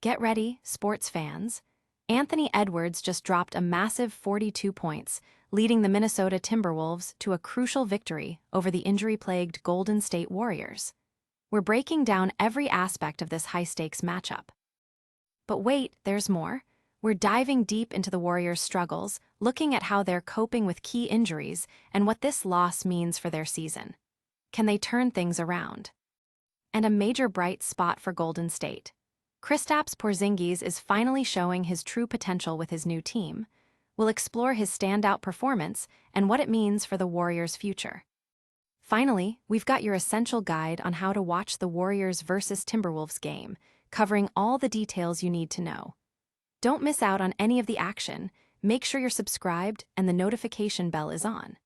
Get ready, sports fans. Anthony Edwards just dropped a massive 42 points, leading the Minnesota Timberwolves to a crucial victory over the injury-plagued Golden State Warriors. We're breaking down every aspect of this high-stakes matchup. But wait, there's more. We're diving deep into the Warriors' struggles, looking at how they're coping with key injuries and what this loss means for their season. Can they turn things around? And a major bright spot for Golden State. Kristaps Porziņģis is finally showing his true potential with his new team. We'll explore his standout performance and what it means for the Warriors' future. Finally, we've got your essential guide on how to watch the Warriors vs. Timberwolves game, covering all the details you need to know. Don't miss out on any of the action. Make sure you're subscribed and the notification bell is on.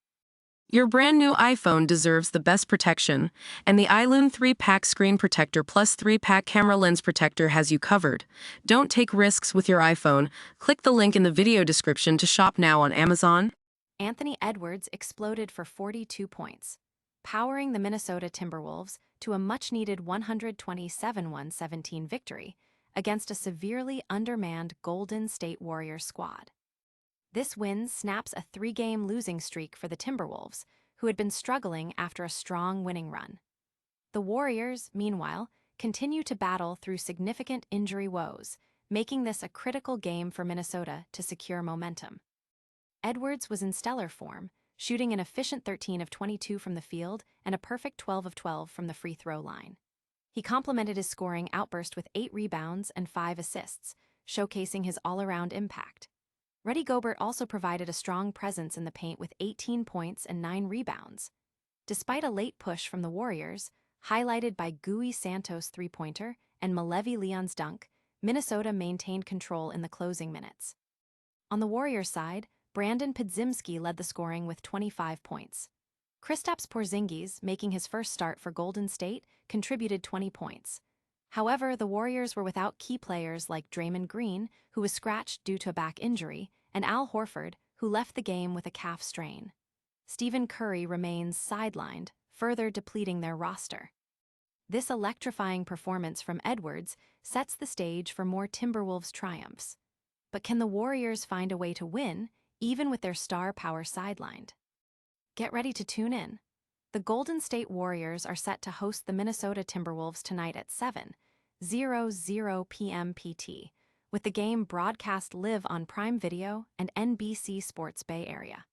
Your brand new iPhone deserves the best protection, and the iLume 3-Pack Screen Protector plus 3-Pack Camera Lens Protector has you covered. Don't take risks with your iPhone. Click the link in the video description to shop now on Amazon. Anthony Edwards exploded for 42 points, powering the Minnesota Timberwolves to a much-needed 127-117 victory against a severely undermanned Golden State Warriors squad. This win snaps a 3-game losing streak for the Timberwolves, who had been struggling after a strong winning run. The Warriors, meanwhile, continue to battle through significant injury woes, making this a critical game for Minnesota to secure momentum. Edwards was in stellar form, shooting an efficient 13 of 22 from the field and a perfect 12 of 12 from the free throw line. He complemented his scoring outburst with 8 rebounds and 5 assists, showcasing his all-around impact. Rudy Gobert also provided a strong presence in the paint with 18 points and 9 rebounds. Despite a late push from the Warriors, highlighted by Gui Santos' three-pointer and Malevi Leon's dunk, Minnesota maintained control in the closing minutes. On the Warriors' side, Brandon Podziemski led the scoring with 25 points. Kristaps Porziņģis, making his first start for Golden State, contributed 20 points. However, the Warriors were without key players like Draymond Green, who was scratched due to a back injury, and Al Horford, who left the game with a calf strain. Stephen Curry remains sidelined, further depleting their roster. This electrifying performance from Edwards sets the stage for more Timberwolves triumphs. But can the Warriors find a way to win, even with their star power sidelined? Get ready to tune in. The Golden State Warriors are set to host the Minnesota Timberwolves tonight at 7:00 p.m. PT, with the game broadcast live on Prime Video and NBC Sports Bay Area.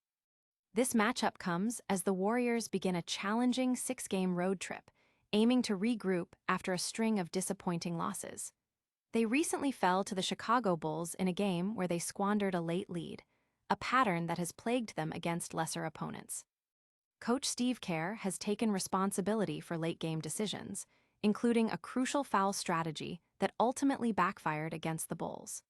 This matchup comes as the Warriors begin a challenging 6-game road trip, aiming to regroup after a string of disappointing losses. They recently fell to the Chicago Bulls in a game where they squandered a late lead, a pattern that has plagued them against lesser opponents. Coach Steve Kerr has taken responsibility for late-game decisions, including a crucial foul strategy that ultimately backfired against the Bulls.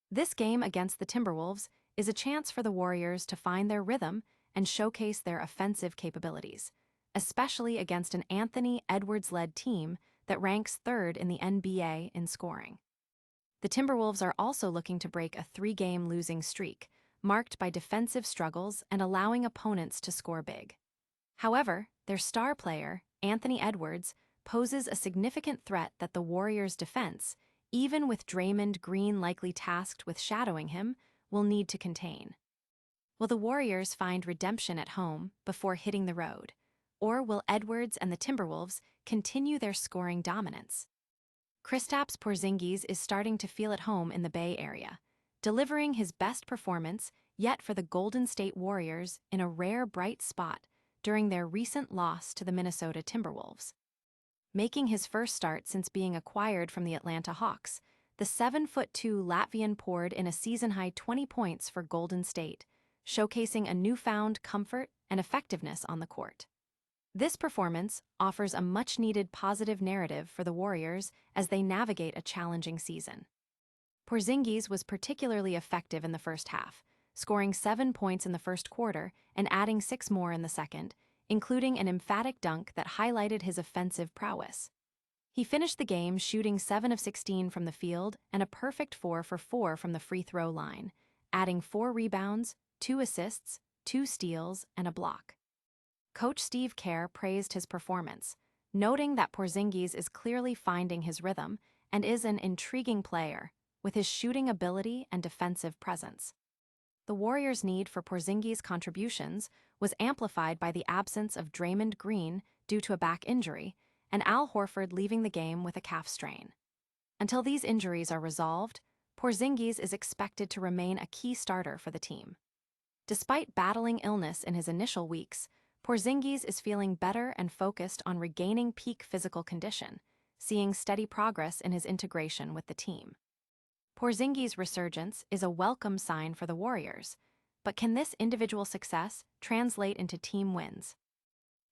This game against the Timberwolves is a chance for the Warriors to find their rhythm and showcase their offensive capabilities, especially against an Anthony Edwards-led team that ranks 3rd in the NBA in scoring. The Timberwolves are also looking to break a 3-game losing streak, marked by defensive struggles and allowing opponents to score big. However, their star player, Anthony Edwards, poses a significant threat that the Warriors' defense, even with Draymond Green likely tasked with shadowing him, will need to contain. Will the Warriors find redemption at home before hitting the road, or will Edwards and the Timberwolves continue their scoring dominance? Kristaps Porziņģis is starting to feel at home in the Bay Area, delivering his best performance yet for the Golden State Warriors in a rare bright spot during their recent loss to the Minnesota Timberwolves. Making his first start since being acquired from the Atlanta Hawks, the 7'2" Latvian poured in a season-high 20 points for Golden State, showcasing a newfound comfort and effectiveness on the court. This performance offers a much-needed positive narrative for the Warriors as they navigate a challenging season. Porzingis was particularly effective in the first half, scoring 7 points in the first quarter and adding 6 more in the second, including an emphatic dunk that highlighted his offensive prowess. He finished the game shooting 7 of 16 from the field and a perfect 4 for 4 from the free throw line, adding 4 rebounds, 2 assists, 2 steals, and a block. Coach Steve Kerr praised his performance, noting that Porzingis is clearly finding his rhythm and is an intriguing player, with his shooting ability and defensive presence. The Warriors' need for Porzingis' contributions was amplified by the absence of Draymond Green due to a back injury, and Al Horford leaving the game with a calf strain. Until these injuries are resolved, Porzingis is expected to remain a key starter for the team. Despite battling illness in his initial weeks, Porzingis is feeling better and focused on regaining peak physical condition, seeing steady progress in his integration with the team. Porzingis' resurgence is a welcome sign for the Warriors, but can this individual success translate into team wins?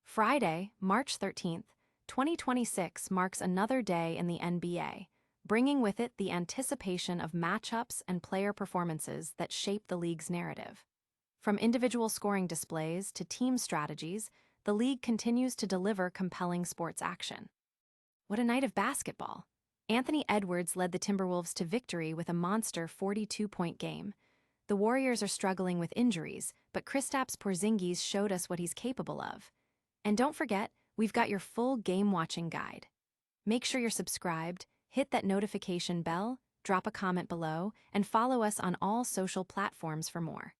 Friday, March 13th, 2026 marks another day in the NBA, bringing with it the anticipation of matchups and player performances that shape the league's narrative. From individual scoring displays to team strategies, the league continues to deliver compelling sports action. What a night of basketball! Anthony Edwards led the Timberwolves to victory with a monster 42-point game. The Warriors are struggling with injuries, but Kristaps Porziņģis showed us what he's capable of. And don't forget, we've got your full game-watching guide. Make sure you're subscribed, hit that notification bell, drop a comment below, and follow us on all social platforms for more.